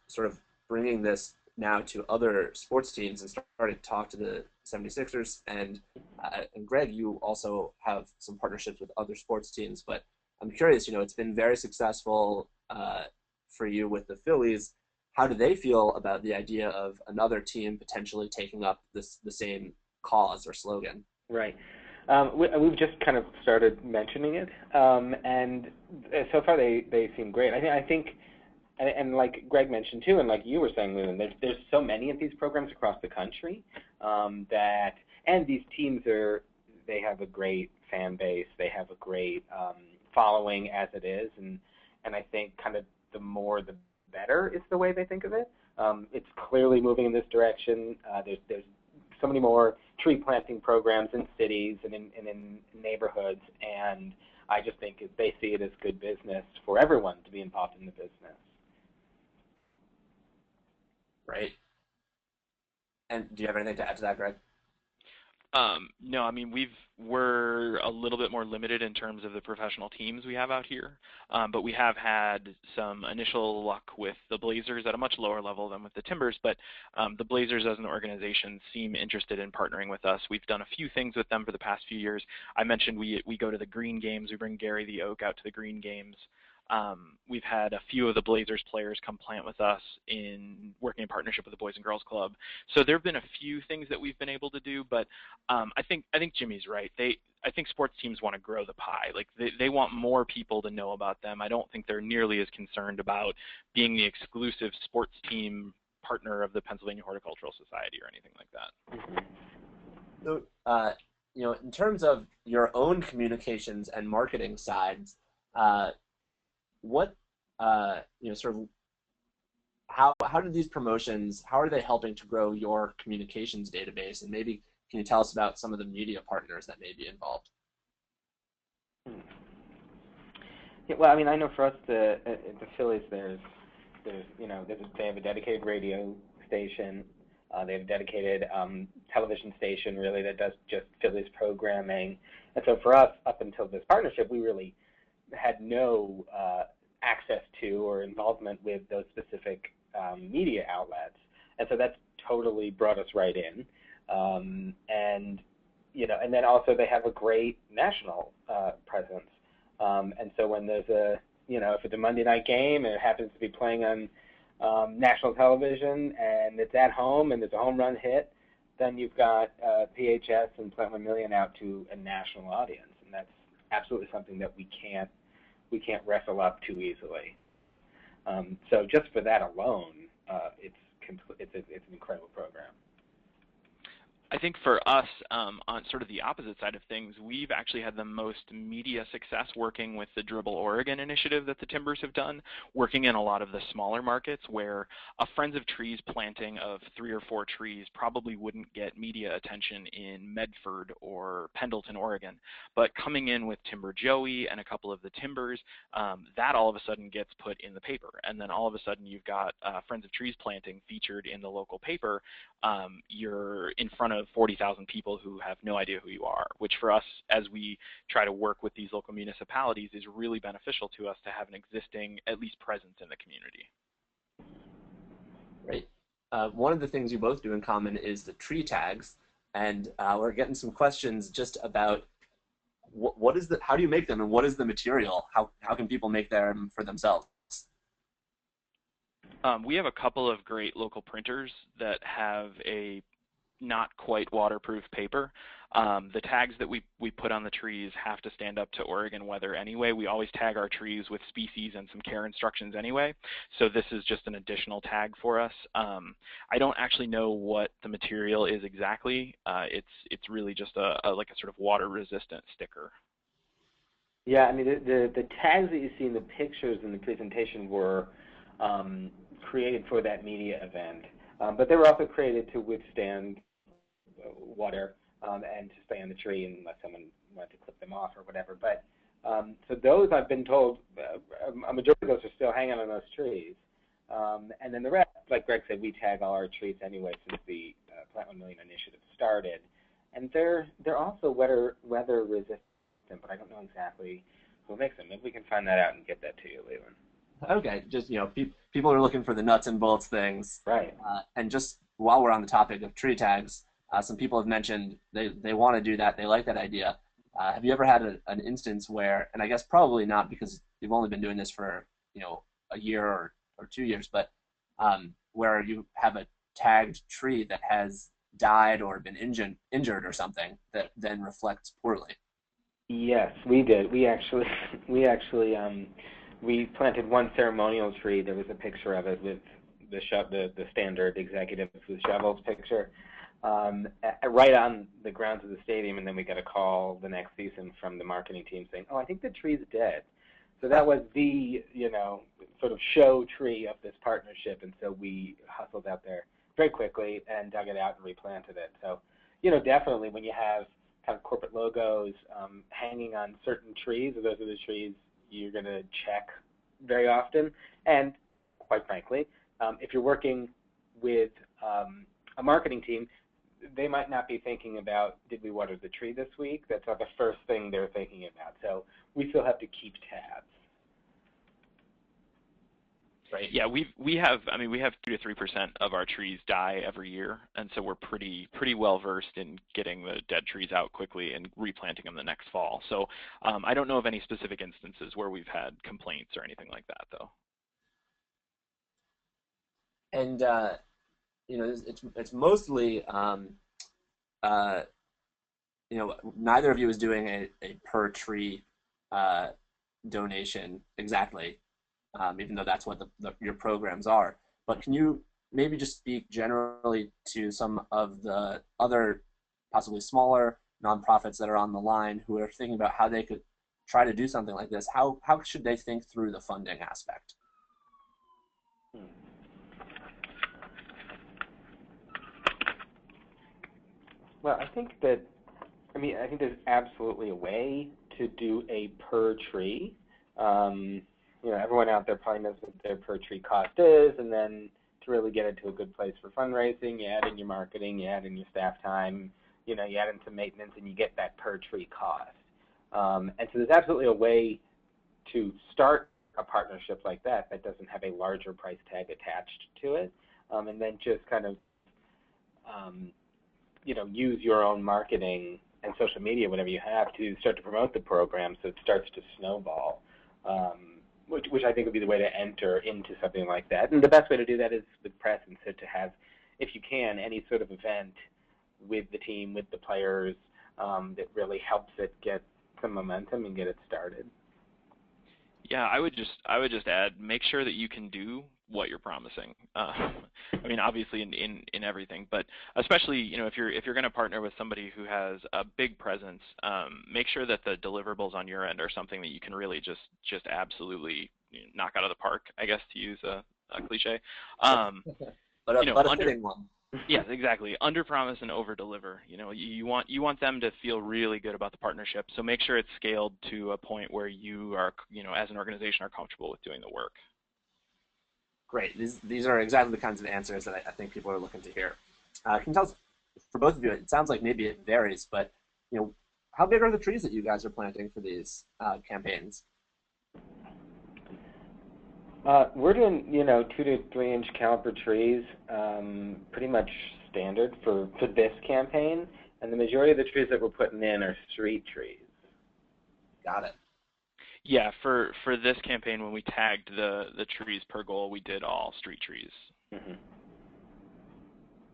sort of bringing this now to other sports teams and starting to talk to the 76ers. And Greg, you also have some partnerships with other sports teams. But I'm curious, it's been very successful for you with the Phillies. How do they feel about the idea of another team potentially taking up the same cause or slogan? Right. We've just kind of started mentioning it, and so far they seem great. I think, and like Greg mentioned too, and like you were saying, Leland, there's so many of these programs across the country and these teams they have a great fan base, they have a great following as it is, and I think kind of the more the better is the way they think of it. It's clearly moving in this direction. There's so many more tree planting programs in cities and in neighborhoods, and I just think they see it as good business for everyone to be involved in the business. Right. And do you have anything to add to that, Greg? No, I mean we're a little bit more limited in terms of the professional teams we have out here, but we have had some initial luck with the Blazers at a much lower level than with the Timbers. But the Blazers as an organization seem interested in partnering with us. We've done a few things with them for the past few years. I mentioned we go to the Green Games. We bring Gary the Oak out to the Green Games. We've had a few of the Blazers players come plant with us in working in partnership with the Boys and Girls Club. So there have been a few things that we've been able to do, but I think Jimmy's right. I think sports teams want to grow the pie. Like they want more people to know about them. I don't think they're nearly as concerned about being the exclusive sports team partner of the Pennsylvania Horticultural Society or anything like that. So, in terms of your own communications and marketing sides, what sort of how do these promotions, how are they helping to grow your communications database, and maybe can you tell us about some of the media partners that may be involved? Yeah, well, I mean, I know for us the Phillies, they have a dedicated radio station. They have a dedicated television station, really, that does just Phillies programming. And so for us, up until this partnership, we really had no access to or involvement with those specific media outlets, and so that's totally brought us right in. And then also they have a great national presence, and so when there's if it's a Monday night game and it happens to be playing on national television and it's at home and there's a home run hit, then you've got PHS and Plant 1 Million out to a national audience, and that's absolutely something that we can't wrestle up too easily. So just for that alone, it's an incredible program. I think for us, on sort of the opposite side of things, we've actually had the most media success working with the Dribble Oregon initiative that the Timbers have done, working in a lot of the smaller markets where a Friends of Trees planting of 3 or 4 trees probably wouldn't get media attention in Medford or Pendleton, Oregon. But coming in with Timber Joey and a couple of the Timbers, that all of a sudden gets put in the paper. And then all of a sudden you've got Friends of Trees planting featured in the local paper. You're in front of 40,000 people who have no idea who you are, which for us, as we try to work with these local municipalities, is really beneficial to us to have an existing, at least, presence in the community. Great. One of the things you both do in common is the tree tags, and we're getting some questions just about what is how do you make them, and what is the material? How can people make them for themselves? We have a couple of great local printers that have a not quite waterproof paper. The tags that we put on the trees have to stand up to Oregon weather anyway. We always tag our trees with species and some care instructions anyway, so this is just an additional tag for us. I don't actually know what the material is exactly. It's really just like a sort of water-resistant sticker. Yeah, I mean, the tags that you see in the pictures in the presentation were created for that media event, but they were also created to withstand water and to stay on the tree unless someone wanted to clip them off or whatever. But so those, I've been told, a majority of those are still hanging on those trees. And then the rest, like Greg said, we tag all our trees anyway since the Plant 1 Million initiative started. And they're also weather resistant, but I don't know exactly who makes them. Maybe we can find that out and get that to you, Leland. Okay, just people are looking for the nuts and bolts things. Right. And just while we're on the topic of tree tags, some people have mentioned they want to do that. They like that idea. Have you ever had an instance where, and I guess probably not because you've only been doing this for a year or 2 years, but where you have a tagged tree that has died or been injured or something that then reflects poorly? Yes, we did. We actually we planted one ceremonial tree. There was a picture of it with the standard executives with shovels picture right on the grounds of the stadium, and then we got a call the next season from the marketing team saying, "Oh, I think the tree's dead." So that was the sort of show tree of this partnership, and so we hustled out there very quickly and dug it out and replanted it. So definitely when you have kind of corporate logos hanging on certain trees, those are the trees you're going to check very often. And quite frankly, if you're working with a marketing team, they might not be thinking about, did we water the tree this week? That's not the first thing they're thinking about. So we still have to keep tabs. Right. Yeah, we have 2 to 3% of our trees die every year, and so we're pretty well versed in getting the dead trees out quickly and replanting them the next fall. So I don't know of any specific instances where we've had complaints or anything like that, though. And it's mostly neither of you is doing a per tree donation exactly. Even though that's what your programs are. But can you maybe just speak generally to some of the other possibly smaller nonprofits that are on the line who are thinking about how they could try to do something like this? How should they think through the funding aspect? Well, I think there's absolutely a way to do a per tree. Everyone out there probably knows what their per tree cost is, and then to really get it to a good place for fundraising, you add in your marketing, you add in your staff time, you add in some maintenance, and you get that per tree cost. And so there's absolutely a way to start a partnership like that doesn't have a larger price tag attached to it, and then just kind of use your own marketing and social media, whatever you have, to start to promote the program so it starts to snowball. Which I think would be the way to enter into something like that. And the best way to do that is with press, and so to have, if you can, any sort of event with the team, with the players, that really helps it get some momentum and get it started. Yeah, I would just add, make sure that you can do what you're promising. I mean, obviously in everything, but especially, you know, if you're going to partner with somebody who has a big presence, make sure that the deliverables on your end are something that you can really just absolutely, you know, knock out of the park, I guess, to use a cliche. But You know, a fitting one. yes, exactly. Under promise and over deliver. You know, you want them to feel really good about the partnership. So make sure it's scaled to a point where you are, you know, as an organization, are comfortable with doing the work. Great. These are exactly the kinds of answers that I think people are looking to hear. Can you tell us, for both of you, it sounds like maybe it varies, but you know, how big are the trees that you guys are planting for these campaigns? We're doing, you know, 2 to 3 inch caliper trees, pretty much standard for this campaign, and the majority of the trees that we're putting in are street trees. Got it. Yeah, for this campaign, when we tagged the trees per goal, we did all street trees. Mm-hmm.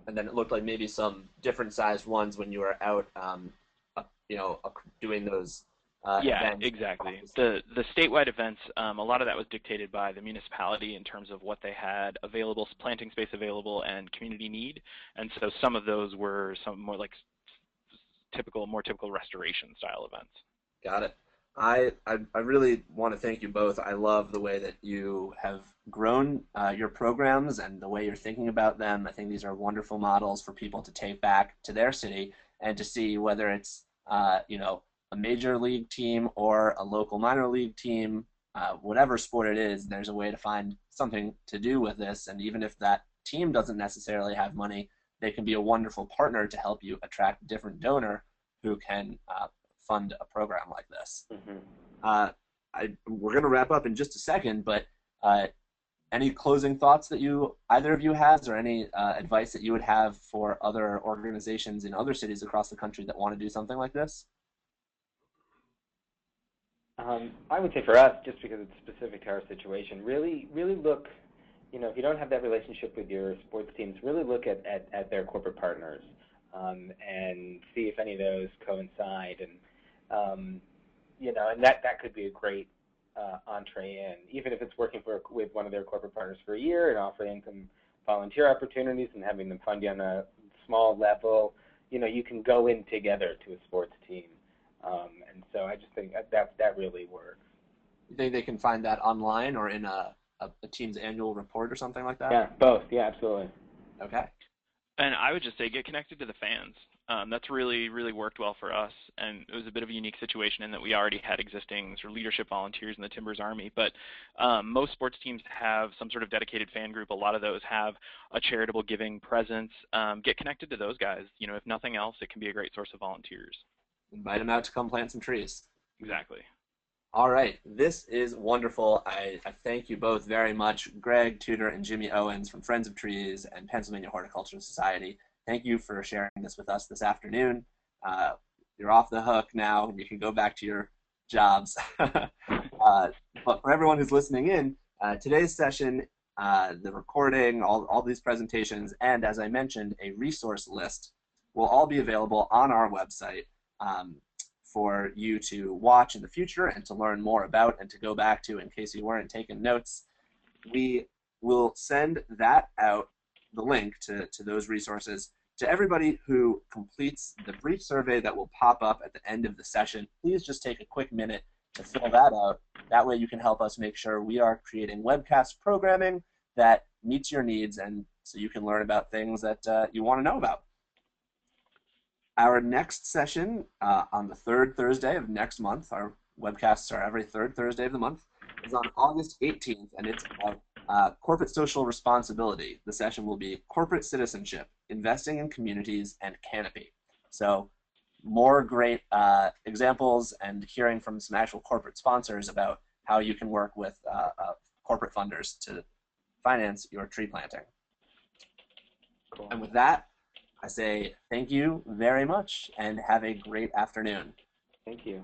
And then it looked like maybe some different sized ones when you were out, you know, doing those Yeah, events. exactly. The statewide events, a lot of that was dictated by the municipality in terms of what they had available, planting space available, and community need. And so some of those were some more like more typical restoration style events. Got it. I really want to thank you both. I love the way that you have grown your programs and the way you're thinking about them. I think these are wonderful models for people to take back to their city and to see whether it's you know, a major league team or a local minor league team, whatever sport it is, there's a way to find something to do with this. And even if that team doesn't necessarily have money, they can be a wonderful partner to help you attract a different donor who can fund a program like this. Mm-hmm. We're going to wrap up in just a second, but any closing thoughts that either of you has, or any advice that you would have for other organizations in other cities across the country that want to do something like this? I would say for us, just because it's specific to our situation, really look, you know, if you don't have that relationship with your sports teams, really look at their corporate partners and see if any of those coincide. And, you know, and that could be a great entree in, even if it's working with one of their corporate partners for a year and offering some volunteer opportunities and having them fund you on a small level. You know, you can go in together to a sports team. And so I just think that really works. You think they can find that online or in a team's annual report or something like that? Yeah, both. Yeah, absolutely. Okay. And I would just say get connected to the fans. That's really worked well for us, and it was a bit of a unique situation in that we already had existing sort of leadership volunteers in the Timbers Army, but most sports teams have some sort of dedicated fan group. A lot of those have a charitable giving presence. Get connected to those guys. You know, if nothing else, it can be a great source of volunteers. Invite them out to come plant some trees. Exactly. All right, this is wonderful. I thank you both very much, Greg Tudor and Jimmy Owens from Friends of Trees and Pennsylvania Horticultural Society. Thank you for sharing this with us this afternoon. You're off the hook now, and you can go back to your jobs. But for everyone who's listening in, today's session, the recording, all these presentations, and as I mentioned, a resource list will all be available on our website. For you to watch in the future and to learn more about and to go back to in case you weren't taking notes. We will send that out, the link to those resources, to everybody who completes the brief survey that will pop up at the end of the session. Please just take a quick minute to fill that out. That way you can help us make sure we are creating webcast programming that meets your needs, and so you can learn about things that you want to know about. Our next session on the third Thursday of next month, our webcasts are every third Thursday of the month, is on August 18th, and it's about corporate social responsibility. The session will be corporate citizenship, investing in communities, and canopy. So more great examples and hearing from some actual corporate sponsors about how you can work with corporate funders to finance your tree planting. Cool. And with that, I say thank you very much and have a great afternoon. Thank you.